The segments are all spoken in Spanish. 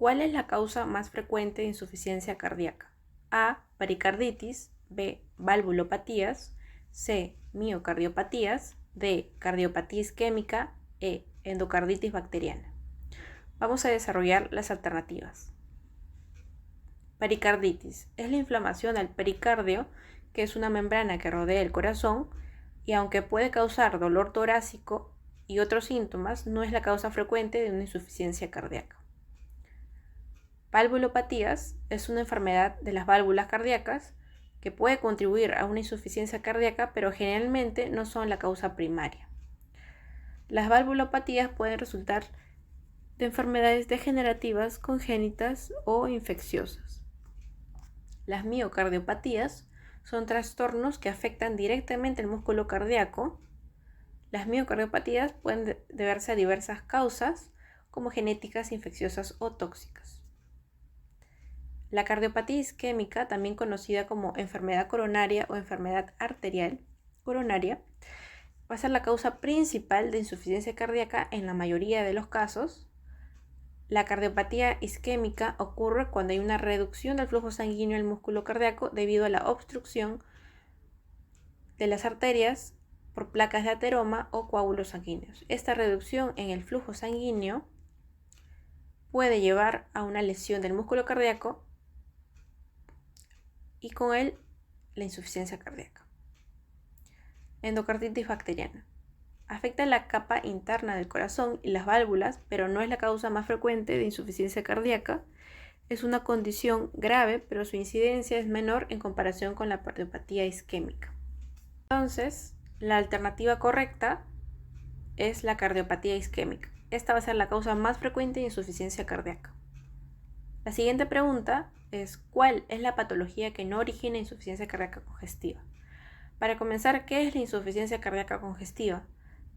¿Cuál es la causa más frecuente de insuficiencia cardíaca? A. Pericarditis. B. Valvulopatías. C. Miocardiopatías. D. Cardiopatía isquémica. E. Endocarditis bacteriana. Vamos a desarrollar las alternativas. Pericarditis es la inflamación del pericardio, que es una membrana que rodea el corazón, y aunque puede causar dolor torácico y otros síntomas, no es la causa frecuente de una insuficiencia cardíaca. Valvulopatías es una enfermedad de las válvulas cardíacas que puede contribuir a una insuficiencia cardíaca, pero generalmente no son la causa primaria. Las valvulopatías pueden resultar de enfermedades degenerativas, congénitas o infecciosas. Las miocardiopatías son trastornos que afectan directamente el músculo cardíaco. Las miocardiopatías pueden deberse a diversas causas, como genéticas, infecciosas o tóxicas. La cardiopatía isquémica, también conocida como enfermedad coronaria o enfermedad arterial coronaria, va a ser la causa principal de insuficiencia cardíaca en la mayoría de los casos. La cardiopatía isquémica ocurre cuando hay una reducción del flujo sanguíneo al músculo cardíaco debido a la obstrucción de las arterias por placas de ateroma o coágulos sanguíneos. Esta reducción en el flujo sanguíneo puede llevar a una lesión del músculo cardíaco y con él la insuficiencia cardíaca. Endocarditis bacteriana. Afecta la capa interna del corazón y las válvulas, pero no es la causa más frecuente de insuficiencia cardíaca. Es una condición grave, pero su incidencia es menor en comparación con la cardiopatía isquémica. Entonces, la alternativa correcta es la cardiopatía isquémica. Esta va a ser la causa más frecuente de insuficiencia cardíaca. La siguiente pregunta es: ¿cuál es la patología que no origina insuficiencia cardíaca congestiva? Para comenzar, ¿qué es la insuficiencia cardíaca congestiva?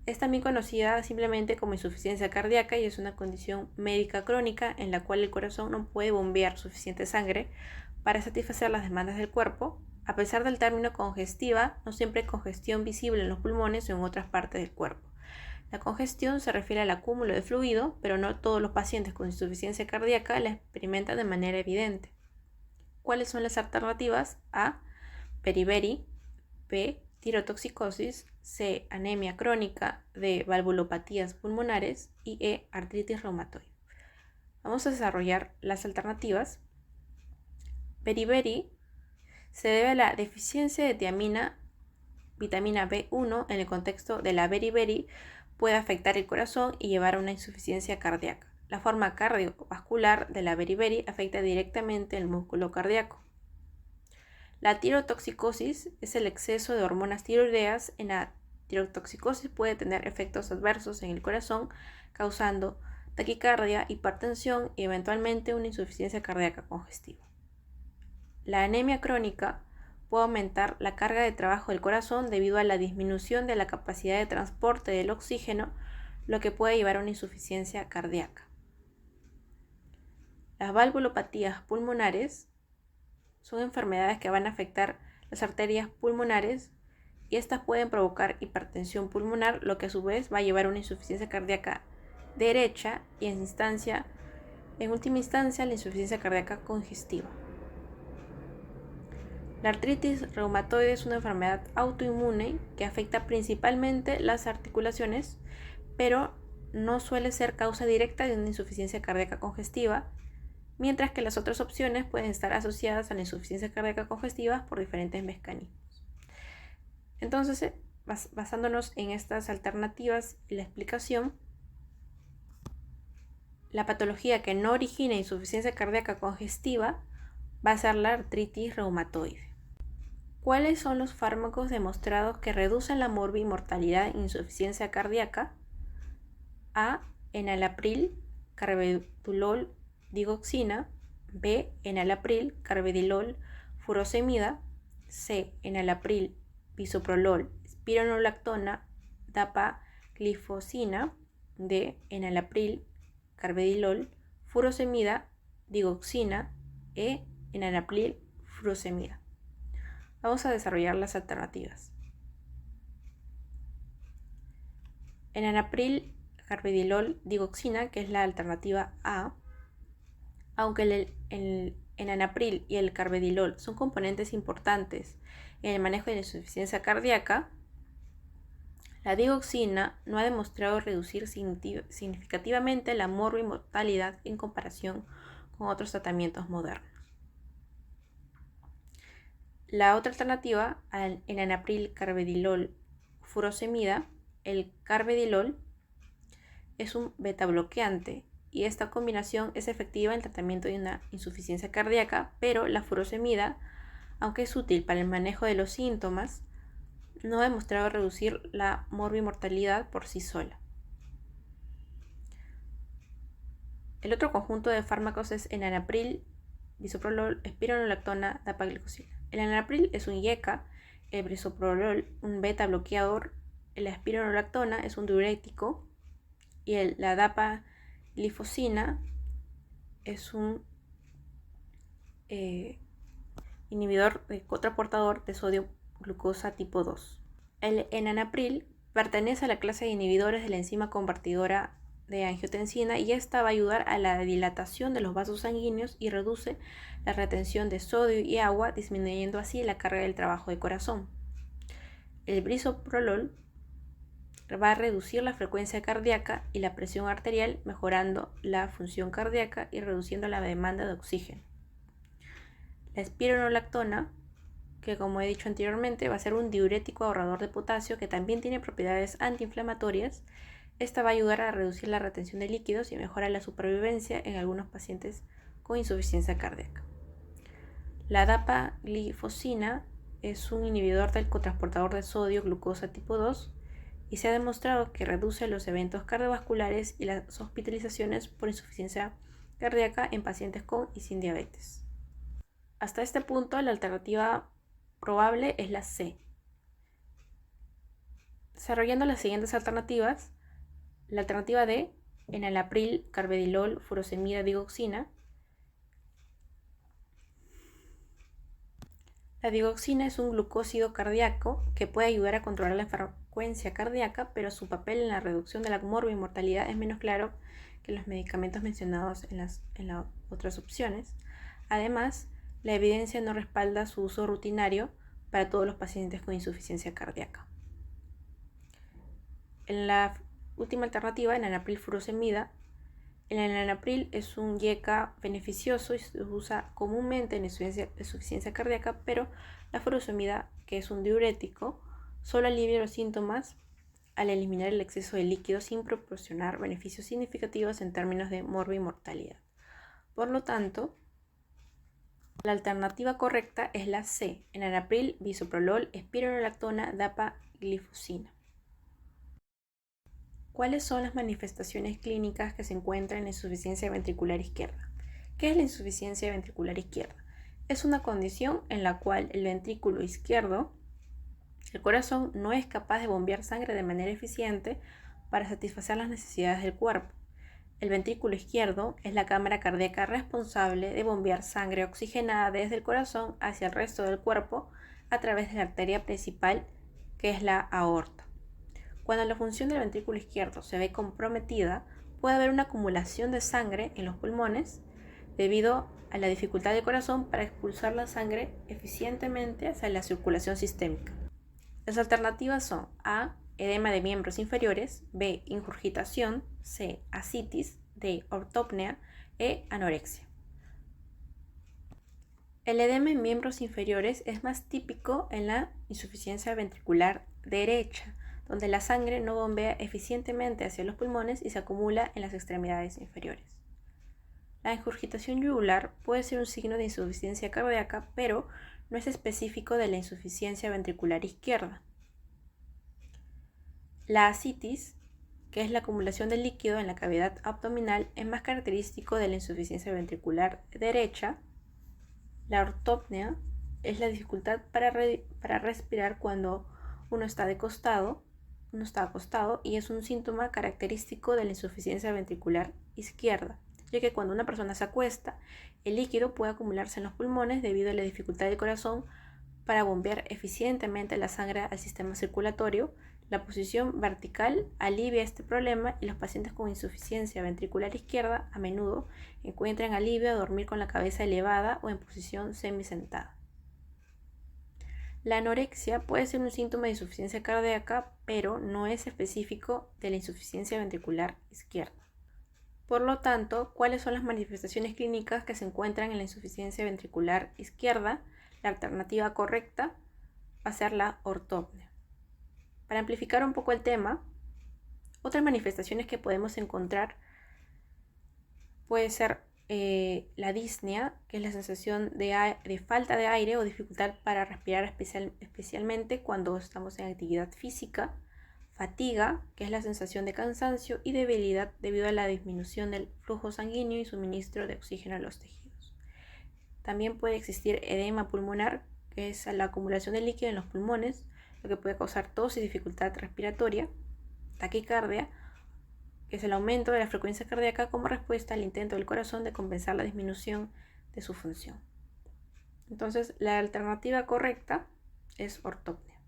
Es también conocida simplemente como insuficiencia cardíaca y es una condición médica crónica en la cual el corazón no puede bombear suficiente sangre para satisfacer las demandas del cuerpo. A pesar del término congestiva, no siempre hay congestión visible en los pulmones o en otras partes del cuerpo. La congestión se refiere al acúmulo de fluido, pero no todos los pacientes con insuficiencia cardíaca la experimentan de manera evidente. ¿Cuáles son las alternativas? A. Beriberi. B. Tirotoxicosis. C. Anemia crónica. D. Valvulopatías pulmonares. Y E. Artritis reumatoide. Vamos a desarrollar las alternativas. Beriberi se debe a la deficiencia de tiamina, vitamina B1 en el contexto de la beriberi, puede afectar el corazón y llevar a una insuficiencia cardíaca. La forma cardiovascular de la beriberi afecta directamente el músculo cardíaco. La tirotoxicosis es el exceso de hormonas tiroideas. En la tirotoxicosis puede tener efectos adversos en el corazón, causando taquicardia, hipertensión y eventualmente una insuficiencia cardíaca congestiva. La anemia crónica puede aumentar la carga de trabajo del corazón debido a la disminución de la capacidad de transporte del oxígeno, lo que puede llevar a una insuficiencia cardíaca. Las valvulopatías pulmonares son enfermedades que van a afectar las arterias pulmonares y estas pueden provocar hipertensión pulmonar, lo que a su vez va a llevar a una insuficiencia cardíaca derecha y en última instancia la insuficiencia cardíaca congestiva. La artritis reumatoide es una enfermedad autoinmune que afecta principalmente las articulaciones, pero no suele ser causa directa de una insuficiencia cardíaca congestiva, mientras que las otras opciones pueden estar asociadas a la insuficiencia cardíaca congestiva por diferentes mecanismos. Entonces, basándonos en estas alternativas y la explicación, la patología que no origina insuficiencia cardíaca congestiva va a ser la artritis reumatoide. ¿Cuáles son los fármacos demostrados que reducen la mortalidad en insuficiencia cardíaca? A. Enalapril, carvedilol, digoxina. B. Enalapril, carvedilol, furosemida. C. Enalapril, bisoprolol, spironolactona, dapaglifosina. D. Enalapril, carvedilol, furosemida, digoxina. E. Enalapril, furosemida. Vamos a desarrollar las alternativas. Enalapril, carvedilol, digoxina, que es la alternativa A, Aunque el enalapril y el carvedilol son componentes importantes en el manejo de la insuficiencia cardíaca, la digoxina no ha demostrado reducir significativamente la morbimortalidad en comparación con otros tratamientos modernos. La otra alternativa al enalapril carvedilol furosemida, el carvedilol, es un betabloqueante y esta combinación es efectiva en el tratamiento de una insuficiencia cardíaca, pero la furosemida, aunque es útil para el manejo de los síntomas, no ha demostrado reducir la morbimortalidad por sí sola. El otro conjunto de fármacos es enalapril, bisoprolol, espironolactona, dapagliflozina. El enalapril es un IECA, el bisoprolol un beta bloqueador, la espironolactona es un diurético y la dapagliflozina es un inhibidor cotransportador de sodio glucosa tipo 2. El enalapril pertenece a la clase de inhibidores de la enzima convertidora de angiotensina y esta va a ayudar a la dilatación de los vasos sanguíneos y reduce la retención de sodio y agua, disminuyendo así la carga del trabajo del corazón. El bisoprolol va a reducir la frecuencia cardíaca y la presión arterial, mejorando la función cardíaca y reduciendo la demanda de oxígeno. La espironolactona, que como he dicho anteriormente, va a ser un diurético ahorrador de potasio que también tiene propiedades antiinflamatorias. Esta va a ayudar a reducir la retención de líquidos y mejora la supervivencia en algunos pacientes con insuficiencia cardíaca. La dapagliflozina es un inhibidor del cotransportador de sodio glucosa tipo 2 y se ha demostrado que reduce los eventos cardiovasculares y las hospitalizaciones por insuficiencia cardíaca en pacientes con y sin diabetes. Hasta este punto, la alternativa probable es la C. Desarrollando las siguientes alternativas, la alternativa D, enalapril, carvedilol, furosemida, digoxina. La digoxina es un glucósido cardíaco que puede ayudar a controlar la frecuencia cardíaca, pero su papel en la reducción de la morbimortalidad es menos claro que los medicamentos mencionados en las otras opciones. Además, la evidencia no respalda su uso rutinario para todos los pacientes con insuficiencia cardíaca. En la última alternativa, enalapril furosemida, el enalapril es un IECA beneficioso y se usa comúnmente en insuficiencia cardíaca, pero la furosemida, que es un diurético, solo alivia los síntomas al eliminar el exceso de líquido sin proporcionar beneficios significativos en términos de morbimortalidad. Por lo tanto, la alternativa correcta es la C, enalapril, bisoprolol, espironolactona, dapagliflozina. ¿Cuáles son las manifestaciones clínicas que se encuentran en la insuficiencia ventricular izquierda? ¿Qué es la insuficiencia ventricular izquierda? Es una condición en la cual el ventrículo izquierdo, el corazón, no es capaz de bombear sangre de manera eficiente para satisfacer las necesidades del cuerpo. El ventrículo izquierdo es la cámara cardíaca responsable de bombear sangre oxigenada desde el corazón hacia el resto del cuerpo a través de la arteria principal, que es la aorta. Cuando la función del ventrículo izquierdo se ve comprometida, puede haber una acumulación de sangre en los pulmones debido a la dificultad del corazón para expulsar la sangre eficientemente hacia la circulación sistémica. Las alternativas son A, edema de miembros inferiores, B, ingurgitación, C, ascitis, D, ortopnea, E, anorexia. El edema en miembros inferiores es más típico en la insuficiencia ventricular derecha, donde la sangre no bombea eficientemente hacia los pulmones y se acumula en las extremidades inferiores. La ingurgitación yugular puede ser un signo de insuficiencia cardíaca, pero no es específico de la insuficiencia ventricular izquierda. La ascitis, que es la acumulación de líquido en la cavidad abdominal, es más característico de la insuficiencia ventricular derecha. La ortopnea es la dificultad para respirar cuando uno está acostado y es un síntoma característico de la insuficiencia ventricular izquierda, ya que cuando una persona se acuesta, el líquido puede acumularse en los pulmones debido a la dificultad del corazón Para bombear eficientemente la sangre al sistema circulatorio, la posición vertical alivia este problema y los pacientes con insuficiencia ventricular izquierda a menudo encuentran alivio a dormir con la cabeza elevada o en posición semisentada. La anorexia puede ser un síntoma de insuficiencia cardíaca, pero no es específico de la insuficiencia ventricular izquierda. Por lo tanto, ¿cuáles son las manifestaciones clínicas que se encuentran en la insuficiencia ventricular izquierda? La alternativa correcta va a ser la ortopnea. Para amplificar un poco el tema, otras manifestaciones que podemos encontrar puede ser la disnea, que es la sensación de falta de aire o dificultad para respirar, especialmente cuando estamos en actividad física; fatiga, que es la sensación de cansancio; y debilidad debido a la disminución del flujo sanguíneo y suministro de oxígeno a los tejidos. También puede existir edema pulmonar, que es la acumulación de líquido en los pulmones, lo que puede causar tos y dificultad respiratoria; taquicardia, que es el aumento de la frecuencia cardíaca como respuesta al intento del corazón de compensar la disminución de su función. Entonces, la alternativa correcta es ortopnea.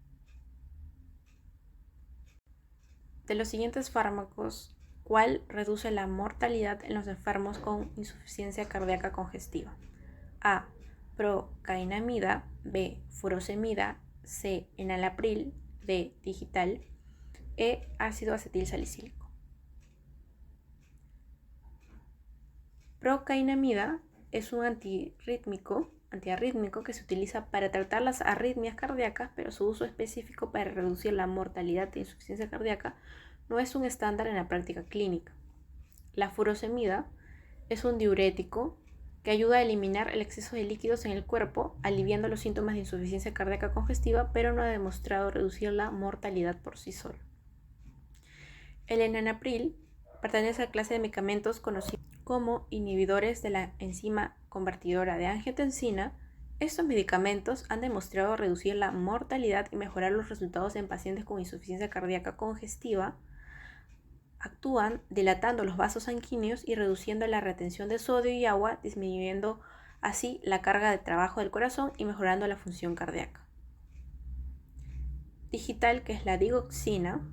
De los siguientes fármacos, ¿cuál reduce la mortalidad en los enfermos con insuficiencia cardíaca congestiva? A. Procainamida. B. Furosemida. C. Enalapril. D. Digital. E. Ácido acetil salicílico. Procainamida es un antiarrítmico que se utiliza para tratar las arritmias cardíacas, pero su uso específico para reducir la mortalidad de insuficiencia cardíaca no es un estándar en la práctica clínica. La furosemida es un diurético que ayuda a eliminar el exceso de líquidos en el cuerpo, aliviando los síntomas de insuficiencia cardíaca congestiva, pero no ha demostrado reducir la mortalidad por sí solo. El enalapril pertenece a la clase de medicamentos conocidos como inhibidores de la enzima convertidora de angiotensina. Estos medicamentos han demostrado reducir la mortalidad y mejorar los resultados en pacientes con insuficiencia cardíaca congestiva. Actúan dilatando los vasos sanguíneos y reduciendo la retención de sodio y agua, disminuyendo así la carga de trabajo del corazón y mejorando la función cardíaca. Digital, que es la digoxina,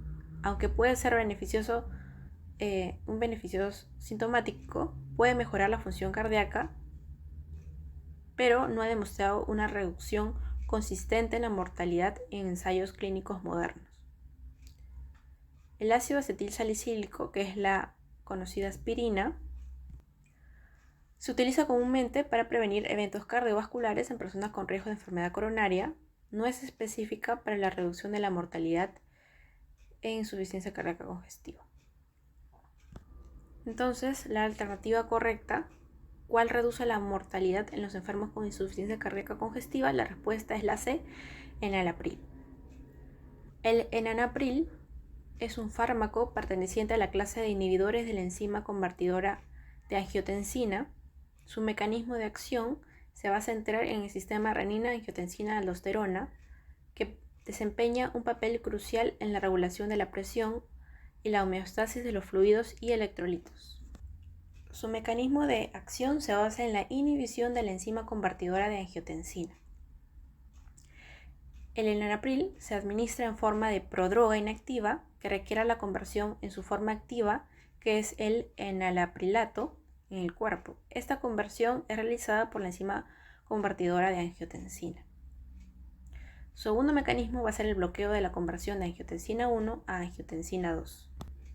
aunque puede ser un beneficio sintomático, puede mejorar la función cardíaca, pero no ha demostrado una reducción consistente en la mortalidad en ensayos clínicos modernos. El ácido acetil salicílico, que es la conocida aspirina, se utiliza comúnmente para prevenir eventos cardiovasculares en personas con riesgo de enfermedad coronaria. No es específica para la reducción de la mortalidad en insuficiencia cardíaca congestiva. Entonces, la alternativa correcta, ¿cuál reduce la mortalidad en los enfermos con insuficiencia cardíaca congestiva? La respuesta es la C, enalapril. El enalapril es un fármaco perteneciente a la clase de inhibidores de la enzima convertidora de angiotensina. Su mecanismo de acción se va a centrar en el sistema renina-angiotensina-aldosterona, que desempeña un papel crucial en la regulación de la presión y la homeostasis de los fluidos y electrolitos. Su mecanismo de acción se basa en la inhibición de la enzima convertidora de angiotensina. El enalapril se administra en forma de prodroga inactiva que requiere la conversión en su forma activa, que es el enalaprilato, en el cuerpo. Esta conversión es realizada por la enzima convertidora de angiotensina. Su segundo mecanismo va a ser el bloqueo de la conversión de angiotensina 1 a angiotensina 2.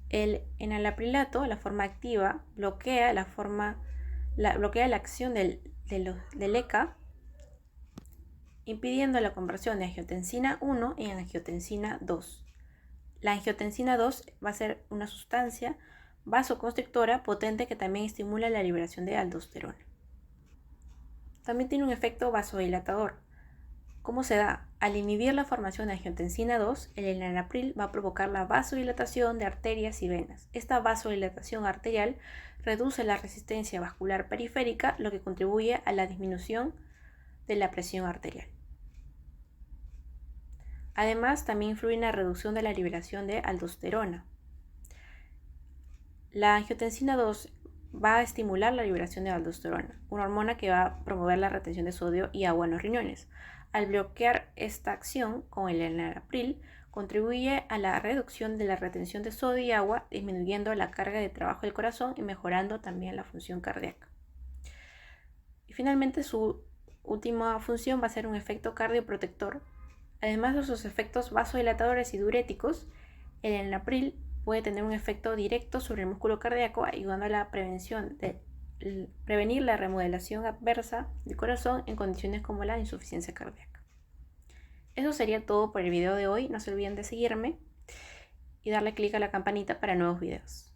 El enalaprilato, la forma activa, bloquea la acción del ECA, impidiendo la conversión de angiotensina 1 en angiotensina 2. La angiotensina 2 va a ser una sustancia vasoconstrictora potente que también estimula la liberación de aldosterona. También tiene un efecto vasodilatador. ¿Cómo se da? Al inhibir la formación de angiotensina 2, el enalapril va a provocar la vasodilatación de arterias y venas. Esta vasodilatación arterial reduce la resistencia vascular periférica, lo que contribuye a la disminución de la presión arterial. Además, también influye en la reducción de la liberación de aldosterona. La angiotensina 2 va a estimular la liberación de aldosterona, una hormona que va a promover la retención de sodio y agua en los riñones. Al bloquear esta acción con el enalapril, contribuye a la reducción de la retención de sodio y agua, disminuyendo la carga de trabajo del corazón y mejorando también la función cardíaca. Y finalmente su última función va a ser un efecto cardioprotector. Además de sus efectos vasodilatadores y diuréticos, el enalapril puede tener un efecto directo sobre el músculo cardíaco, ayudando a la prevenir la remodelación adversa del corazón en condiciones como la insuficiencia cardíaca. Eso sería todo por el video de hoy. No se olviden de seguirme y darle clic a la campanita para nuevos videos.